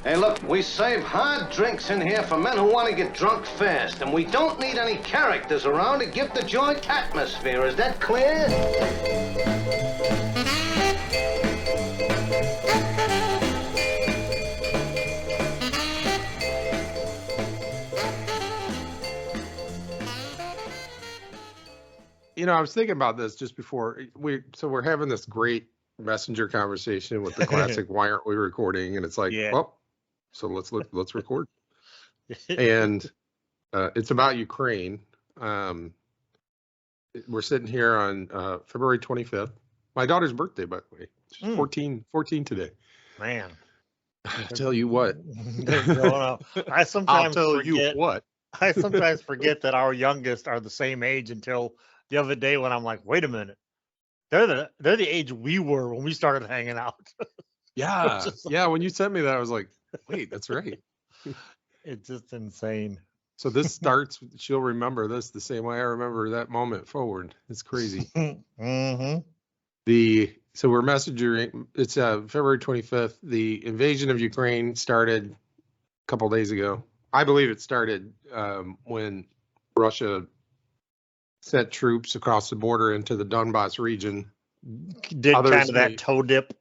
Hey, look, we save hard drinks in here for men who want to get drunk fast, and we don't need any characters around to give the joint atmosphere. Is that clear? I was thinking about this just before we're having this great messenger conversation with the classic why aren't we recording? And it's like, well, so let's record. And it's about Ukraine. We're sitting here on February 25th. My daughter's birthday, by the way. She's 14 today. Man. I tell you what. No. I'll tell you what. I sometimes forget that our youngest are the same age until the other day when I'm like, wait a minute. They're the age we were when we started hanging out. Yeah. Yeah. When you sent me that, I was like, wait, that's right. It's just insane. So this starts, she'll remember this the same way I remember that moment forward. It's crazy. Mm-hmm. So we're messaging, it's February 25th. The invasion of Ukraine started a couple days ago. I believe it started when Russia sent troops across the border into the Donbass region. Did kind of that toe dip.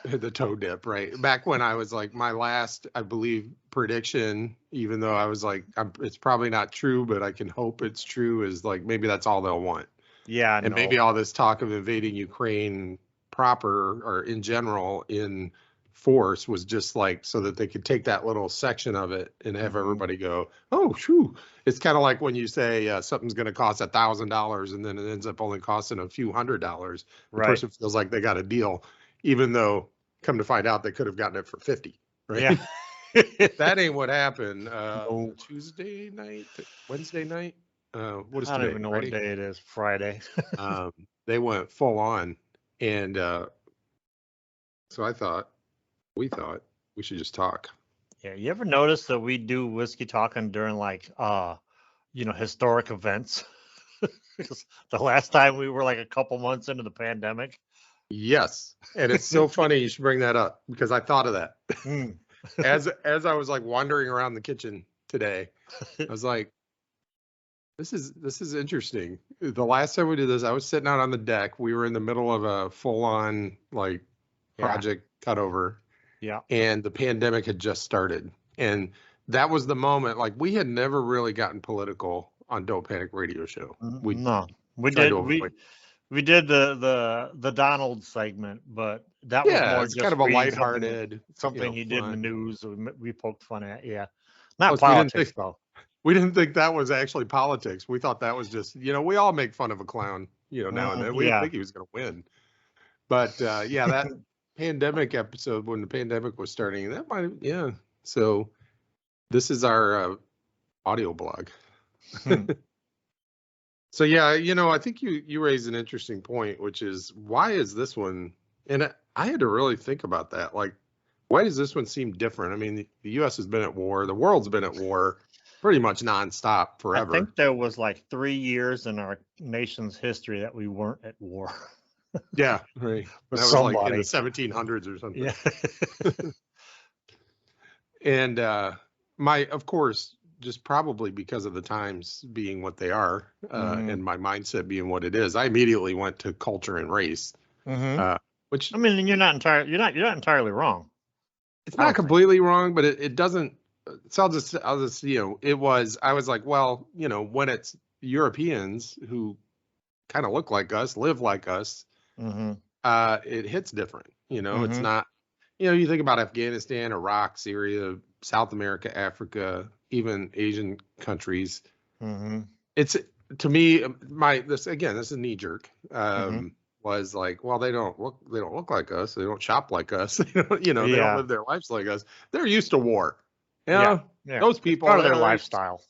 The toe dip, right? Back when I was like, my last, I believe, prediction, even though I was like, it's probably not true, but I can hope it's true, is like, maybe that's all they'll want. Yeah. And maybe all this talk of invading Ukraine proper or in general in force was just like so that they could take that little section of it and have everybody go, oh, shoo. It's kind of like when you say something's going to cost $1,000 and then it ends up only costing a few $100. The person feels like they got a deal, even though come to find out they could have gotten it for 50, right? Yeah. That ain't what happened. Tuesday night, Wednesday night. What is today? I don't even know what day it is. Friday. They went full on. And so we thought we should just talk. Yeah. You ever notice that we do whiskey talking during like, historic events? Because the last time we were like a couple months into the pandemic. Yes. And it's so funny you should bring that up because I thought of that. As I was like wandering around the kitchen today, I was like, this is interesting. The last time we did this, I was sitting out on the deck. We were in the middle of a full-on like project cutover. Yeah. And the pandemic had just started. And that was the moment, like we had never really gotten political on Don't Panic Radio Show. We did the Donald segment, but that was more just kind of a lighthearted something he did in the news. We poked fun at, not politics though. We didn't think that was actually politics. We thought that was just, we all make fun of a clown, now and then. We didn't think he was going to win. But that pandemic episode when the pandemic was starting, that might, So this is our audio blog. So I think you raised an interesting point, which is why is this one? And I had to really think about that. Like, why does this one seem different? I mean, the U.S. has been at war. The world's been at war pretty much nonstop forever. I think there was like 3 years in our nation's history that we weren't at war. Yeah, right. That was like in the 1700s or something. Yeah. And of course, just probably because of the times being what they are, and my mindset being what it is, I immediately went to culture and race. Which I mean, you're not entirely wrong. It's not completely wrong, but it doesn't. So I'll just it was. I was like, well, when it's Europeans who kind of look like us, live like us, it hits different. It's not. You think about Afghanistan, Iraq, Syria, South America, Africa, even Asian countries. It's to me, this is knee jerk. Was like, well, they don't look like us. They don't shop like us. They don't live their lives like us. They're used to war. Those people, part of their lifestyle.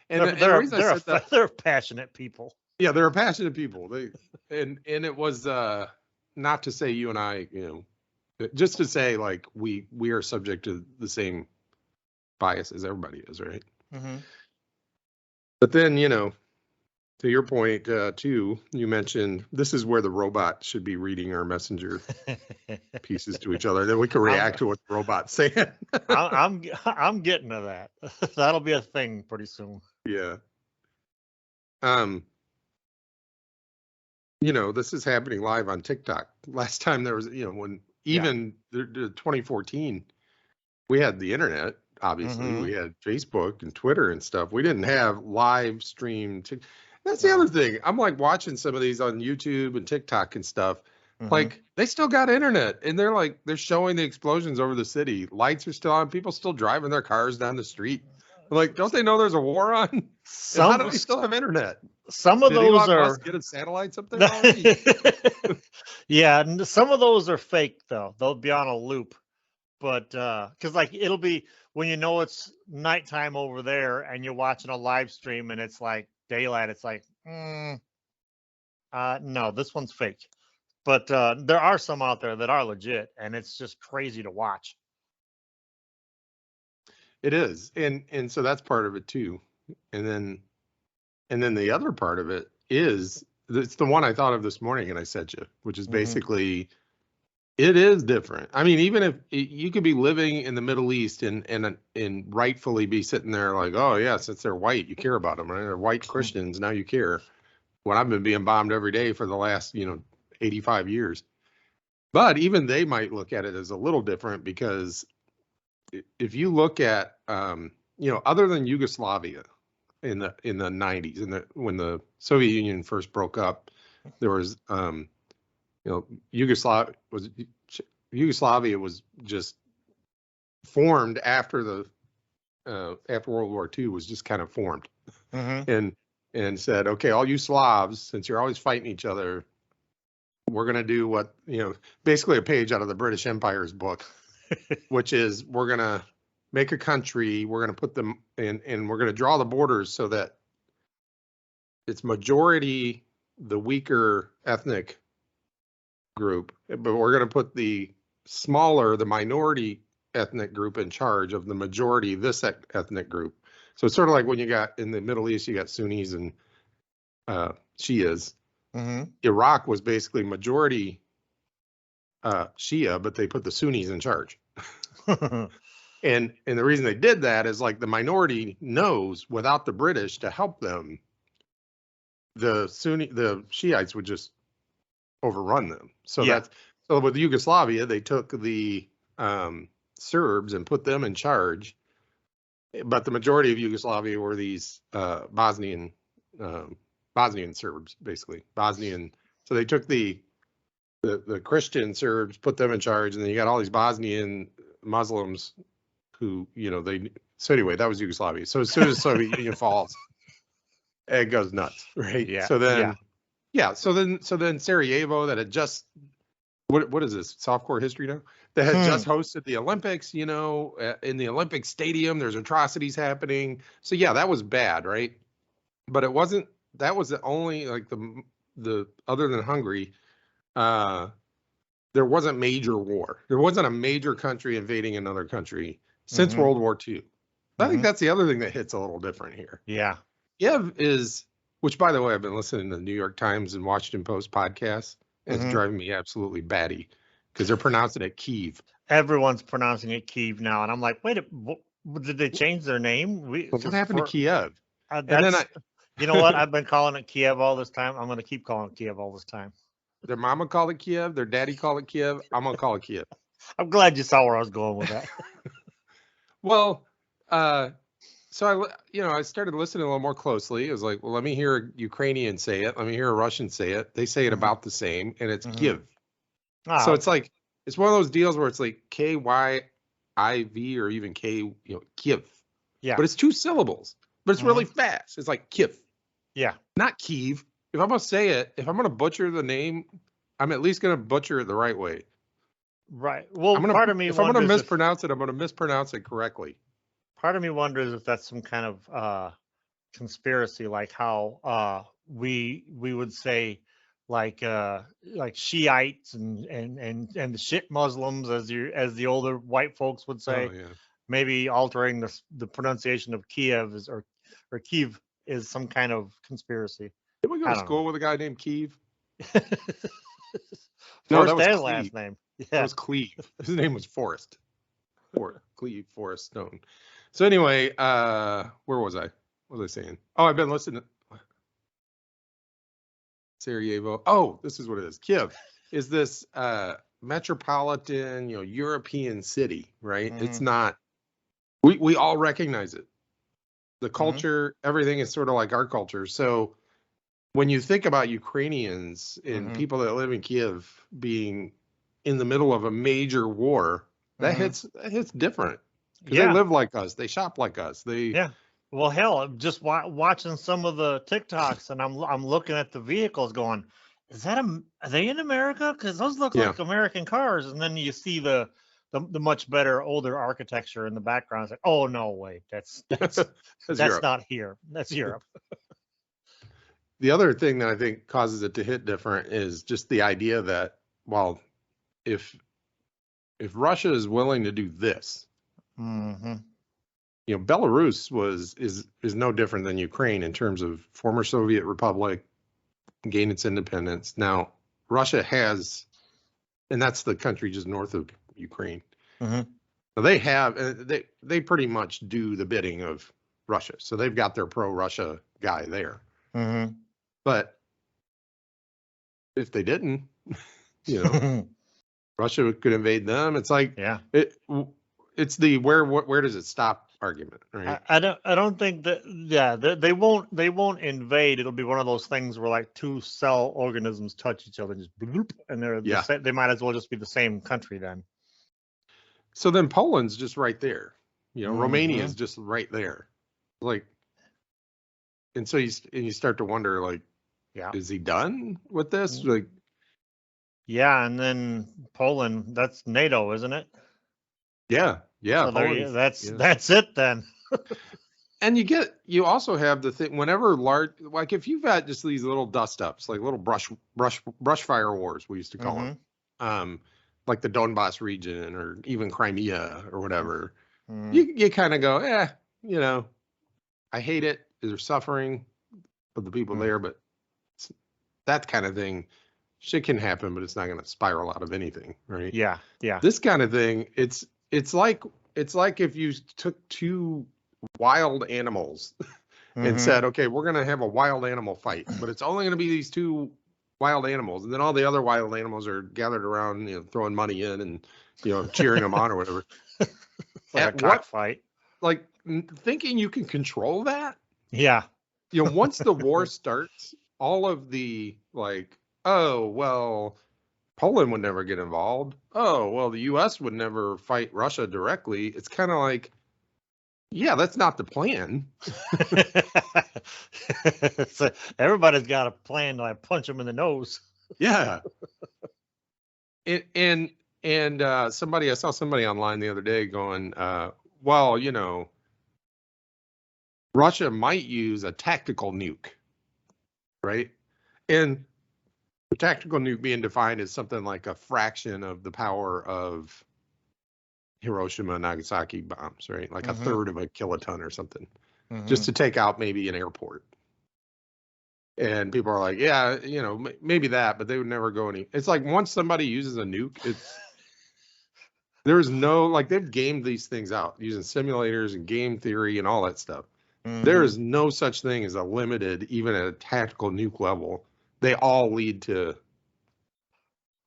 And they're passionate people. Yeah, they're passionate people. And it was not to say you and I, just to say like we are subject to the same biases everybody is, right? But then To your point, too, you mentioned this is where the robot should be reading our messenger pieces to each other. Then we can react to what the robot's saying. I'm getting to that. That'll be a thing pretty soon. Yeah. This is happening live on TikTok. Last time there was, when even the 2014, we had the internet, obviously. We had Facebook and Twitter and stuff. We didn't have live stream. That's the other thing. I'm like watching some of these on YouTube and TikTok and stuff. Like they still got internet and they're showing the explosions over the city. Lights are still on. People still driving their cars down the street. Like, don't they know there's a war on? How do they still have internet? Some of those Elon are Musk getting satellites up there already? Yeah, some of those are fake though. They'll be on a loop. But because like it'll be when it's nighttime over there and you're watching a live stream and it's like daylight, it's like, no, this one's fake. But there are some out there that are legit, and it's just crazy to watch. It is, and so that's part of it too. And then the other part of it is it's the one I thought of this morning, and I sent you, which is basically it is different. I mean, even if you could be living in the Middle East and rightfully be sitting there like, oh yeah, since they're white, you care about them, right? They're white Christians, now you care. When I've been being bombed every day for the last 85 years. But even they might look at it as a little different because if you look at, other than Yugoslavia in the 90s, when the Soviet Union first broke up, there was, Yugoslavia was just formed after after World War II was just kind of formed, and said, okay, all you Slavs, since you're always fighting each other, we're going to do what, basically a page out of the British Empire's book, which is we're going to make a country, we're going to put them in, and we're going to draw the borders so that it's majority the weaker ethnic group, but we're going to put the minority ethnic group in charge of the majority this ethnic group. So it's sort of like when you got in the Middle East, you got Sunnis and Shias. Iraq was basically majority Shia, but they put the Sunnis in charge. And the reason they did that is like the minority knows without the British to help them, the Shiites would just overrun them. So so with Yugoslavia, they took the Serbs and put them in charge, but the majority of Yugoslavia were these Bosnian Serbs, basically Bosnian. So they took the Christian Serbs, put them in charge, and then you got all these Bosnian Muslims who, so anyway, that was Yugoslavia. So as soon as Soviet Union falls, it goes nuts, right? Yeah. So then Sarajevo, that had just, what is this, softcore history now? That had just hosted the Olympics, in the Olympic stadium, there's atrocities happening. So yeah, that was bad, right? But that was the only, like the other than Hungary, there wasn't major war. There wasn't a major country invading another country since World War II. I think that's the other thing that hits a little different here. Yeah. Kiev is, which by the way, I've been listening to the New York Times and Washington Post podcasts, and it's driving me absolutely batty because they're pronouncing it Kiev. Everyone's pronouncing it Kiev now, and I'm like, wait, did they change their name? What happened to Kiev? And then you know what? I've been calling it Kiev all this time. I'm going to keep calling it Kiev all this time. Their mama called it Kiev. Their daddy called it Kiev. I'm going to call it Kiev. I'm glad you saw where I was going with that. Well, so I started listening a little more closely. It was like, well, let me hear a Ukrainian say it. Let me hear a Russian say it. They say it about the same, and it's Kiev. Oh, so it's like, it's one of those deals where it's like K-Y-I-V or even K, Kiev. Yeah. But it's two syllables, but it's really fast. It's like Kiev. Yeah. Not Kiev. If I'm going to say it, if I'm going to butcher the name, I'm at least going to butcher it the right way. Right. Well, part of me, if I'm going to mispronounce it, I'm going to mispronounce it correctly. Part of me wonders if that's some kind of conspiracy, like how we would say like Shiites and the shit Muslims, as the older white folks would say. Oh, yeah. Maybe altering the pronunciation of Kiev or Kiev is some kind of conspiracy. Did we go I to don't school with a guy named Keeve? know. No, that First was and Cleve. last name. That Yeah. was Cleve. His name was Forrest. Cleve Forrest Stone. So anyway, where was I? What was I saying? Oh, I've been listening to Sarajevo. Oh, this is what it is. Kiev is this metropolitan, European city, right? It's not. We all recognize it. The culture, everything is sort of like our culture. So when you think about Ukrainians and people that live in Kiev being in the middle of a major war, that hits different because they live like us, they shop like us, Yeah. Well, hell, just watching some of the TikToks, and I'm looking at the vehicles, going, "Is that are they in America? Because those look like American cars." And then you see the much better older architecture in the background. It's like, oh no, wait, that's not here. That's Europe. The other thing that I think causes it to hit different is just the idea that, well, if Russia is willing to do this, Belarus is no different than Ukraine in terms of former Soviet republic, gained its independence. Now, Russia has, and that's the country just north of Ukraine. So they have, they pretty much do the bidding of Russia. So they've got their pro-Russia guy there. But if they didn't, Russia could invade them. It's like, it's the where does it stop argument, right? I don't think that. Yeah, they won't invade. It'll be one of those things where like two cell organisms touch each other and just bloop, and they might as well just be the same country then. So then Poland's just right there. Romania is just right there. Like, and so you start to wonder, like, is he done with this? Like, yeah, and then Poland, that's NATO, isn't it? Yeah. So that's it then. And you also have the thing whenever like if you've got just these little dust ups, like little brush fire wars, we used to call them, like the Donbass region or even Crimea or whatever, you kind of go, I hate it. There's suffering of the people there, but that kind of thing, shit can happen, but it's not going to spiral out of anything, right? Yeah. This kind of thing, it's like if you took two wild animals and said, okay, we're going to have a wild animal fight, but it's only going to be these two wild animals, and then all the other wild animals are gathered around, throwing money in and cheering them on or whatever. Like a cockfight. Like thinking you can control that? Yeah. Once the war starts, all of the like, oh well, Poland would never get involved. Oh, well, the U.S. would never fight Russia directly. It's kind of like, yeah, that's not the plan. So everybody's got a plan to punch them in the nose. Yeah. And I saw somebody online the other day going, well, Russia might use a tactical nuke, right? And the tactical nuke being defined as something like a fraction of the power of Hiroshima and Nagasaki bombs, right? Like a third of a kiloton or something, just to take out maybe an airport. And people are like, yeah, maybe that, but they would never go any. It's like once somebody uses a nuke, there's no, like, they've gamed these things out using simulators and game theory and all that stuff. There is no such thing as a limited, even at a tactical nuke level. They all lead to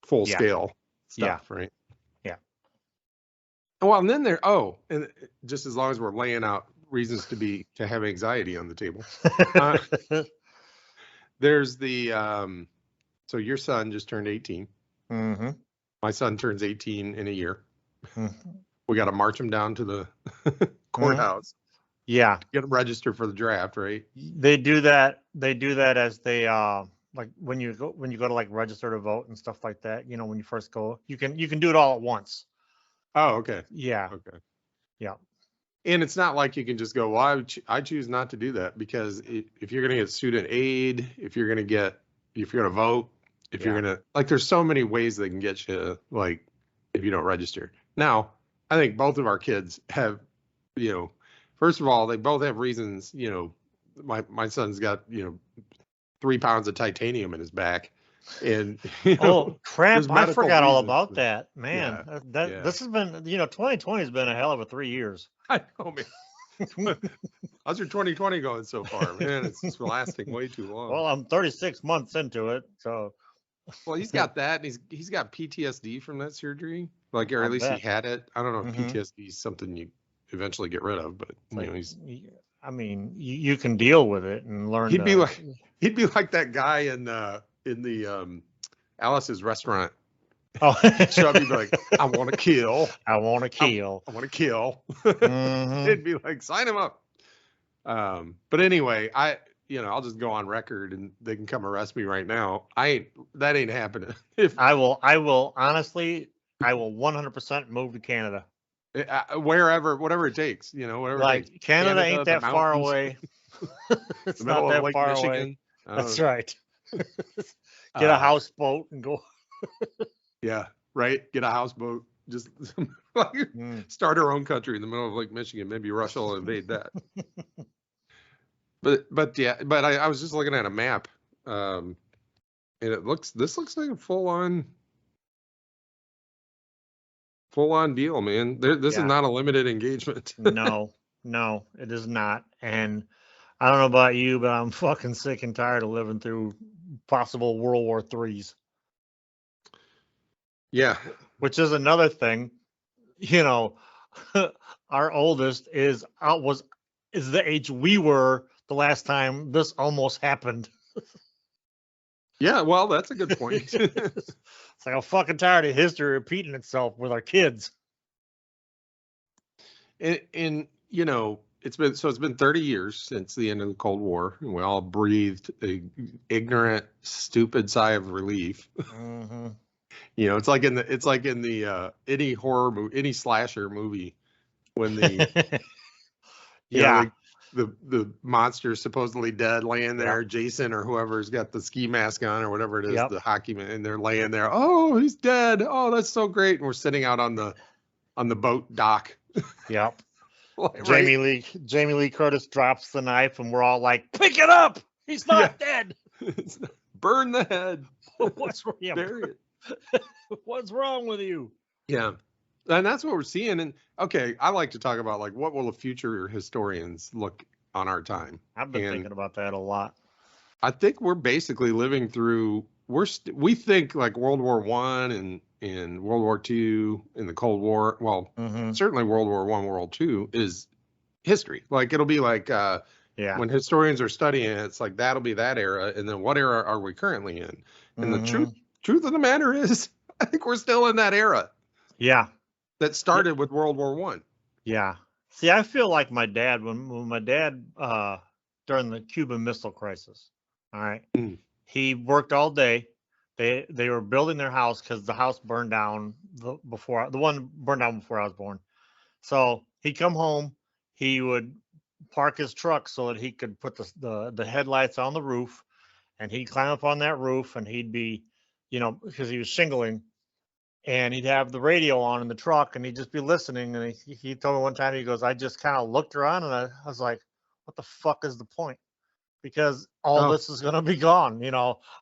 full scale stuff, right? Yeah. Well, and then and just as long as we're laying out reasons to have anxiety on the table, there's the so your son just turned 18. My son turns 18 in a year. We got to march him down to the courthouse. Yeah. Get him registered for the draft, right? They do that. They do that as they like when you go to like register to vote and stuff like that. When you first go, you can do it all at once. Oh, okay. Yeah. Okay. Yeah. And it's not like you can just go, well, I choose not to do that, because if you're going to get student aid, if you're going to vote, if you're going to, like, there's so many ways they can get you, like, if you don't register. Now, I think both of our kids have, first of all, they both have reasons, my son's got, 3 pounds of titanium in his back, and Oh crap! there's I medical forgot all reasons, about but that, man. yeah, yeah. This has been 2020 has been a hell of a 3 years. I know, man. How's your 2020 going so far, man? It's lasting way too long. Well, I'm 36 months into it, so Well, he's got that, and he's got PTSD from that surgery, like, or I at least he bet. had it. I don't know if Mhm. PTSD is something you eventually get rid of, but It's like, he's I mean, you can deal with it and learn he'd be to. like that guy in the Alice's restaurant. Oh, Chubby be like, I want to kill. I want to kill. I want to kill. Mhm. It'd be like, sign him up. But anyway, I'll just go on record, and they can come arrest me right now. That ain't happening. If I will honestly, I will 100% move to Canada. wherever, whatever it takes, whatever it Like takes. Canada ain't the that far mountains, away. It's the middle not of that Lake far away. Michigan. That's right. Get a houseboat and go. Yeah, right. Get a houseboat. Just like, start our own country in the middle of Lake Michigan. Maybe Russia will invade that. But yeah, but I was just looking at a map, and this looks like a full on deal, man. This is not a limited engagement. No, it is not. And I don't know about you, but I'm fucking sick and tired of living through possible World War IIIs. Yeah. Which is another thing. Our oldest is the age we were the last time this almost happened. Yeah, well, that's a good point. It's like I'm fucking tired of history repeating itself with our kids. And it's been 30 years since the end of the Cold War, and we all breathed a ignorant, stupid sigh of relief. Mm-hmm. It's like in the any horror movie, any slasher movie, when the the monster's supposedly dead, laying there, Jason or whoever's got the ski mask on or whatever it is, the hockey man, and they're laying there. Oh, he's dead. Oh, that's so great. And we're sitting out on the boat dock. Yep. Right? Jamie Lee Curtis drops the knife, and we're all like, "Pick it up! He's not dead. Burn the head." What's wrong with you? Yeah. And that's what we're seeing. And okay, I like to talk about, like, what will the future historians look on our time? I've been thinking about that a lot. I think we're basically living through. We think like World War I and World War II and the Cold War. Well, certainly World War I, World II is history. Like, it'll be like when historians are studying it, it's like that'll be that era, and then what era are we currently in? And the truth of the matter is, I think we're still in that era. Yeah. That started with World War I. Yeah. See, I feel like my dad, when my dad, during the Cuban Missile Crisis, all right, he worked all day. They were building their house because the house burned down the one burned down before I was born. So he'd come home, he would park his truck so that he could put the headlights on the roof, and he'd climb up on that roof, and he'd be, because he was shingling, and he'd have the radio on in the truck, and he'd just be listening. And he told me one time, he goes, I just kind of looked around, and I was like, what the fuck is the point? Because all this is going to be gone.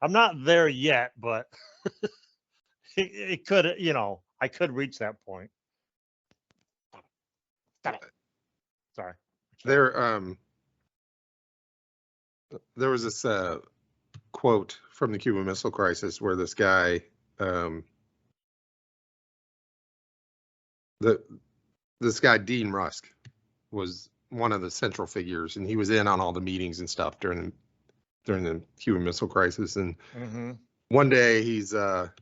I'm not there yet, but it could, I could reach that point. Sorry. There was this quote from the Cuban Missile Crisis where this guy, this guy Dean Rusk was one of the central figures, and he was in on all the meetings and stuff during the Cuban Missile Crisis. And one day he's had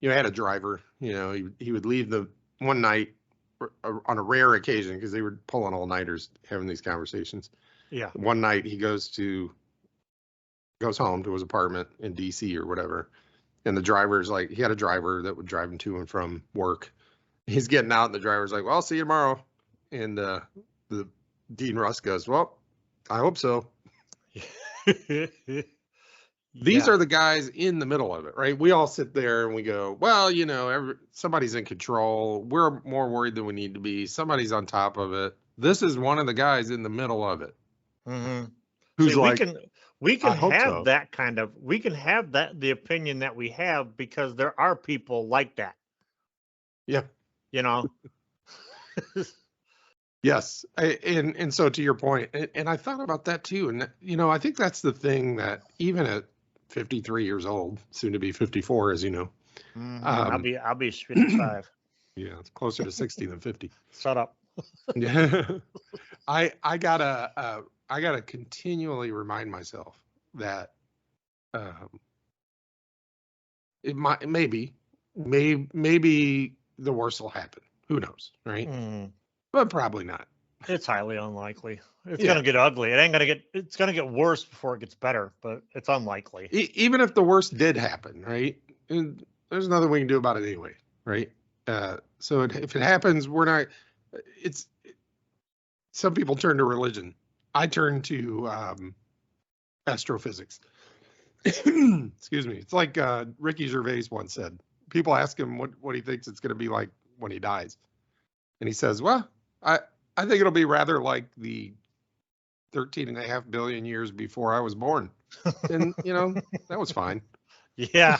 a driver. He would leave one night on a rare occasion, because they were pulling all-nighters having these conversations. Yeah. One night he goes home to his apartment in DC or whatever, and the driver's like, he had a driver that would drive him to and from work. He's getting out, and the driver's like, well, I'll see you tomorrow. And the Dean Rusk goes, well, I hope so. These are the guys in the middle of it, right? We all sit there and we go, well, somebody's in control. We're more worried than we need to be. Somebody's on top of it. This is one of the guys in the middle of it. Mm-hmm. Who's we can hope have so. that we can have the opinion that we have because there are people like that, Yeah. you know. Yes. And so to your point, and I thought about that too. And, I think that's the thing that even at 53 years old, soon to be 54, as you know, I'll um, be 55. yeah, it's closer to 60 than 50. Shut up. Yeah. I gotta continually remind myself that um, maybe the worst will happen. Who knows, right? Mm, But probably not. it's highly unlikely. It's Yeah. gonna get ugly. It's gonna get worse before it gets better, but it's unlikely. Even if the worst did happen, right? And there's nothing we can do about it anyway, right? So if it happens, we're not. It's some people turn to religion. I turn to astrophysics. Excuse me. It's like Ricky Gervais once said. People ask him what he thinks it's going to be like when he dies, and he says, "Well, I think it'll be rather like the 13.5 billion years before I was born," and that was fine. Yeah.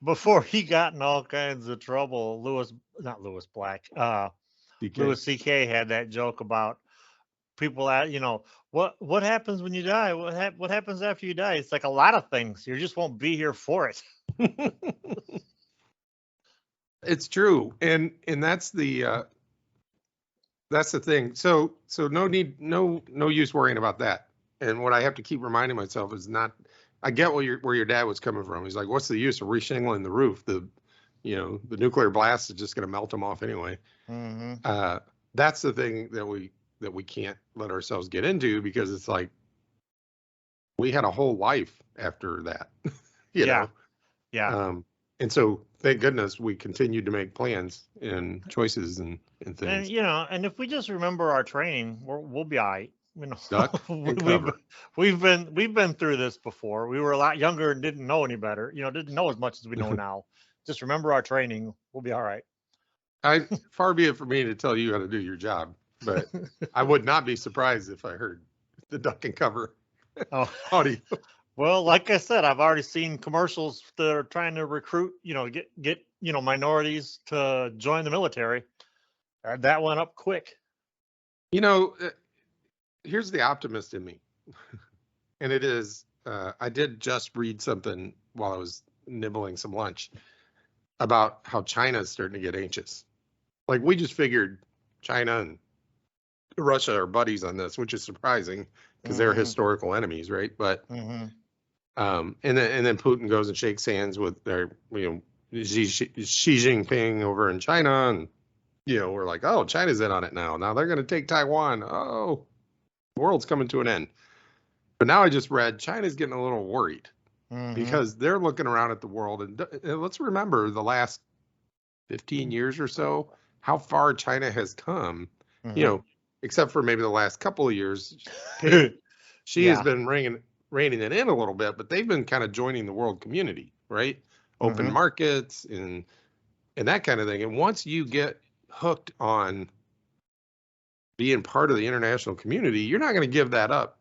Before he got in all kinds of trouble, not Lewis Black, DK. Louis C.K. had that joke about people at, what happens when you die? What happens after you die? It's like a lot of things. You just won't be here for it. It's true, and that's the thing. So no use worrying about that. And what I have to keep reminding myself is not. I get where your dad was coming from. He's like, what's the use of reshingling the roof? The nuclear blast is just going to melt them off anyway. Mm-hmm. That's the thing that we can't let ourselves get into, because it's like we had a whole life after that. Yeah. And so thank goodness we continued to make plans and choices and things. And if we just remember our training, we'll be all right. Duck and cover. We've been through this before. We were a lot younger and didn't know any better. Didn't know as much as we know now. Just remember our training. We'll be all right. Far be it for me to tell you how to do your job, but I would not be surprised if I heard the duck and cover audio. Well, like I said, I've already seen commercials that are trying to recruit, get minorities to join the military. That went up quick. Here's the optimist in me, and it is, I did just read something while I was nibbling some lunch about how China is starting to get anxious. Like, we just figured China and Russia are buddies on this, which is surprising because they're historical enemies, right? But and then Putin goes and shakes hands with their Xi Jinping over in China, and we're like, oh, China's in on it now. Now they're going to take Taiwan. Oh, the world's coming to an end. But now I just read China's getting a little worried because they're looking around at the world, and let's remember the last 15 years or so, how far China has come. Except for maybe the last couple of years, she has been reining it in a little bit, but they've been kind of joining the world community, right? Open markets and that kind of thing. And once you get hooked on being part of the international community, you're not going to give that up,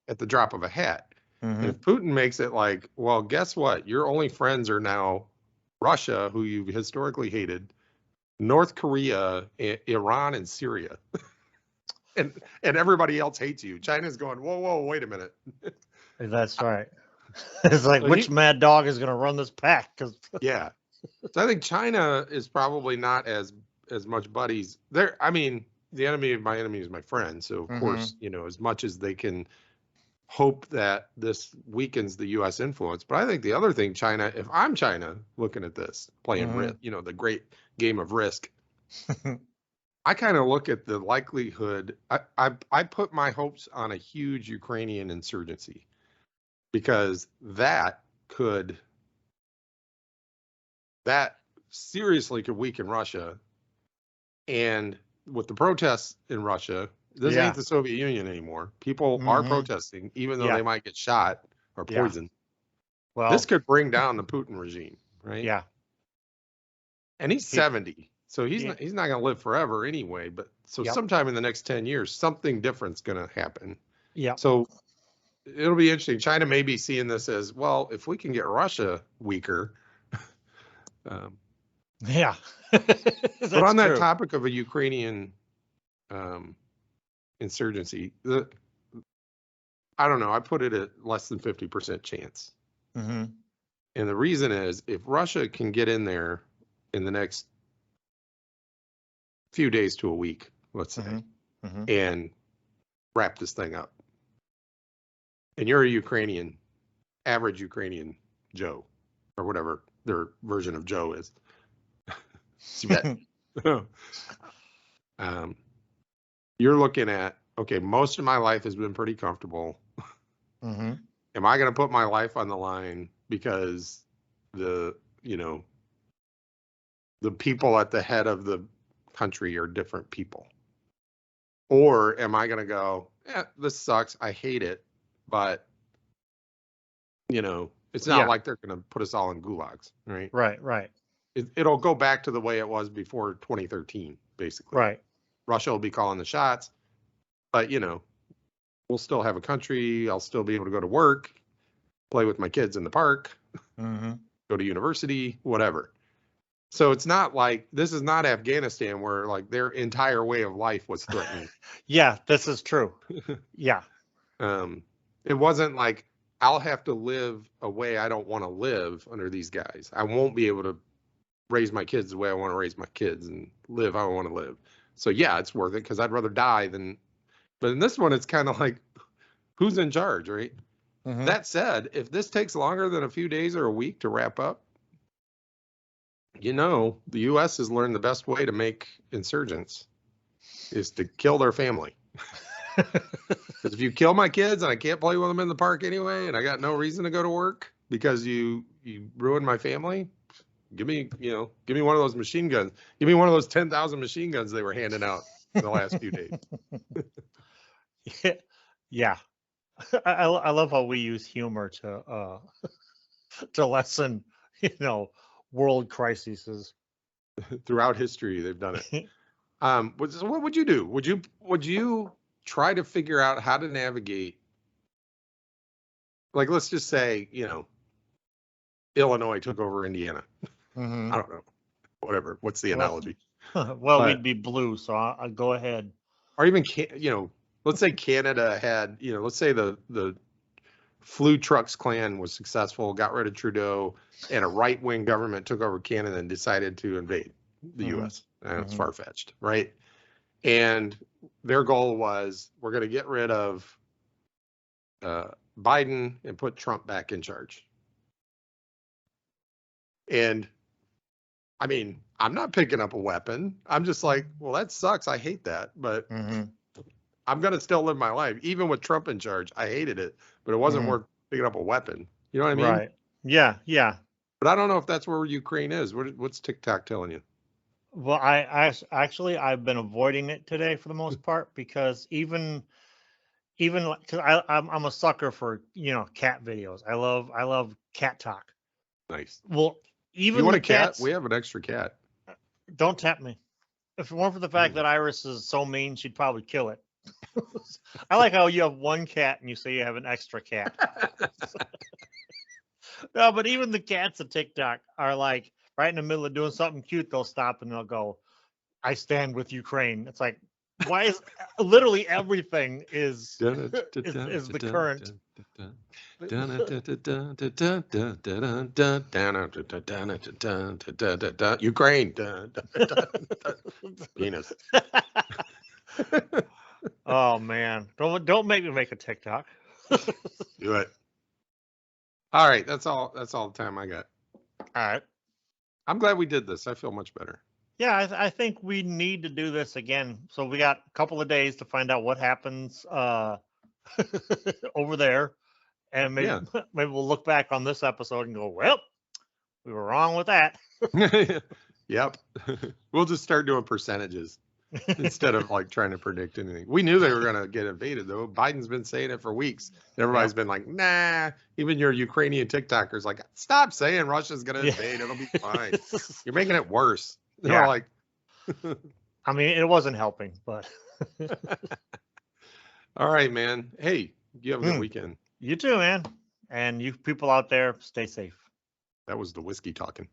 at the drop of a hat. And if Putin makes it like, well, guess what? Your only friends are now Russia, who you've historically hated, North Korea, Iran, and Syria. and everybody else hates you. China's going, whoa, wait a minute. That's right. It's like, which mad dog is going to run this pack? Yeah. So I think China is probably not as much buddies. I mean, the enemy of my enemy is my friend. So, of course, as much as they can hope that this weakens the U.S. influence. But I think the other thing, China, if I'm China looking at this, playing the great game of Risk, I kind of look at the likelihood. I put my hopes on a huge Ukrainian insurgency, because that seriously could weaken Russia. And with the protests in Russia, this ain't the Soviet Union anymore. People are protesting, even though they might get shot or poisoned. Well, this could bring down the Putin regime, right? Yeah. And he's 70, so he's not going to live forever anyway. But So Yep. sometime in the next 10 years, something different's going to happen. Yeah. So it'll be interesting. China may be seeing this as, well, if we can get Russia weaker. Yeah. But on that true. topic of a Ukrainian insurgency, I don't know. I put it at less than 50% chance. Mm-hmm. And the reason is, if Russia can get in there in the next few days to a week, let's say, Mm-hmm. Mm-hmm. and wrap this thing up, and you're a Ukrainian, average Ukrainian Joe, or whatever their version of Joe is. You're looking at, okay, most of my life has been pretty comfortable. Mm-hmm. Am I going to put my life on the line because the people at the head of the country are different people? Or am I going to go, this sucks, I hate it, but it's not like they're going to put us all in gulags, right? Right. It'll go back to the way it was before 2013, basically. Right. Russia will be calling the shots, but we'll still have a country. I'll still be able to go to work, play with my kids in the park, Mm-hmm. go to university, whatever. So it's not like, this is not Afghanistan where like their entire way of life was threatened. Yeah, this is true. Yeah. It wasn't like, I'll have to live a way I don't want to live under these guys. I won't be able to raise my kids the way I want to raise my kids and live how I want to live. So yeah, it's worth it because I'd rather die than, but in this one, it's kind of like, who's in charge, right? Mm-hmm. That said, if this takes longer than a few days or a week to wrap up, the U.S. has learned the best way to make insurgents is to kill their family. Because if you kill my kids and I can't play with them in the park anyway, and I got no reason to go to work because you ruined my family, give me one of those machine guns. Give me one of those 10,000 machine guns they were handing out in the last few days. Yeah. I love how we use humor to lessen, world crises. Throughout history, they've done it. So what would you do? Would you try to figure out how to navigate? Like, let's just say, Illinois took over Indiana. Mm-hmm. I don't know. Whatever. What's the analogy? Well, we'd be blue, so I'll go ahead. Or even, let's say Canada had, let's say the Flu Trucks clan was successful, got rid of Trudeau, and a right-wing government took over Canada and decided to invade the U.S. And it's far-fetched, right? And their goal was, we're going to get rid of Biden and put Trump back in charge. And I mean, I'm not picking up a weapon. I'm just like, well, that sucks. I hate that, but I'm going to still live my life. Even with Trump in charge, I hated it, but it wasn't worth picking up a weapon. You know what I mean? Right. Yeah. But I don't know if that's where Ukraine is. What's TikTok telling you? Well, I've been avoiding it today for the most part, because even because I'm a sucker for cat videos. I love cat talk. Nice. Well, even you want the a cat? cats, We have an extra cat. Don't tap me. If it weren't for the fact that Iris is so mean, she'd probably kill it. I like how you have one cat and you say you have an extra cat. No, but even the cats at TikTok are like, right in the middle of doing something cute, they'll stop and they'll go, "I stand with Ukraine." It's like, why is literally everything is the current. Ukraine. Penis. Oh man, don't make me make a TikTok. Do it. All right, that's all the time I got. All right. I'm glad we did this. I feel much better. Yeah, I think we need to do this again. So we got a couple of days to find out what happens over there, and maybe we'll look back on this episode and go, well, we were wrong with that. Yep. We'll just start doing percentages instead of like trying to predict anything. We knew they were going to get invaded, though. Biden's been saying it for weeks. Everybody's been like, nah. Even your Ukrainian TikTokers like, stop saying Russia's going to invade. It'll be fine. You're making it worse. They're all like, I mean, it wasn't helping, but All right, man. Hey, you have a good weekend. you too, man. And you people out there, stay safe. That was the whiskey talking.